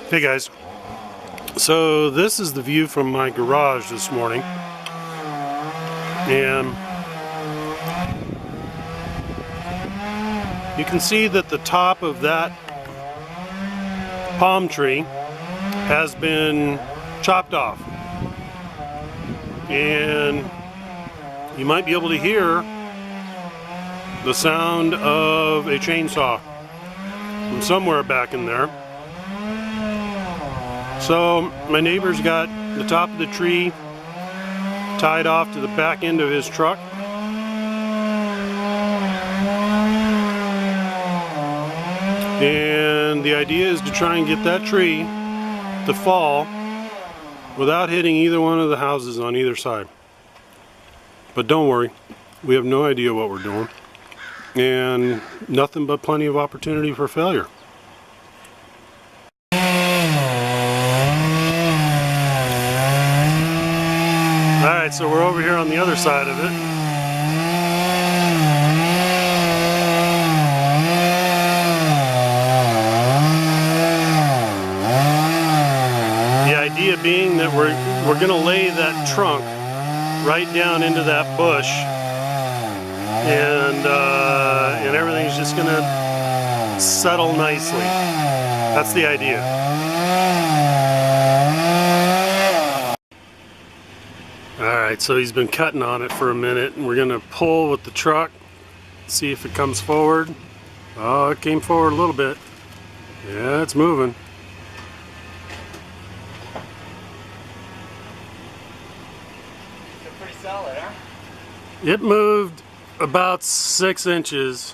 Hey guys, so this is the view from my garage this morning, and you can see that the top of that palm tree has been chopped off, and you might be able to hear the sound of a chainsaw from somewhere back in there. So my neighbor's got the top of the tree tied off to the back end of his truck. And the idea is to try and get that tree to fall without hitting either one of the houses on either side. But don't worry, we have no idea what we're doing, and nothing but plenty of opportunity for failure. Alright, so we're over here on the other side of it. The idea being that we're going to lay that trunk right down into that bush, and everything's just going to settle nicely. That's the idea. Alright, so he's been cutting on it for a minute, and we're going to pull with the truck, see if it comes forward. Oh, it came forward a little bit. Yeah, it's moving. It's pretty solid, huh? It moved about 6 inches.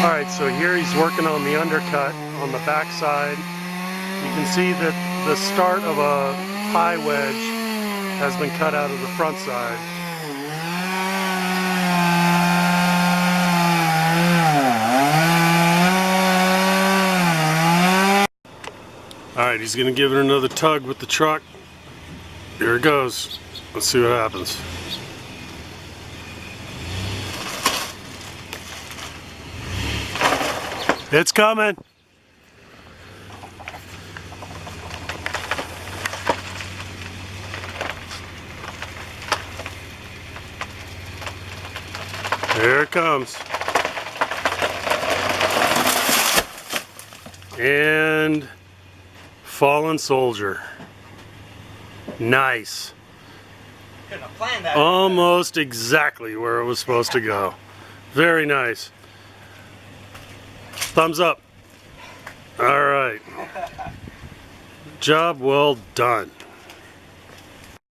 Alright, so here he's working on the undercut on the back side. You can see that the start of a high wedge has been cut out of the front side. Alright, he's going to give it another tug with the truck. Here it goes. Let's see what happens. It's coming! There it comes. And fallen soldier. Nice. Couldn't have planned that. Almost exactly where it was supposed to go. Very nice. Thumbs up. All right. Job well done.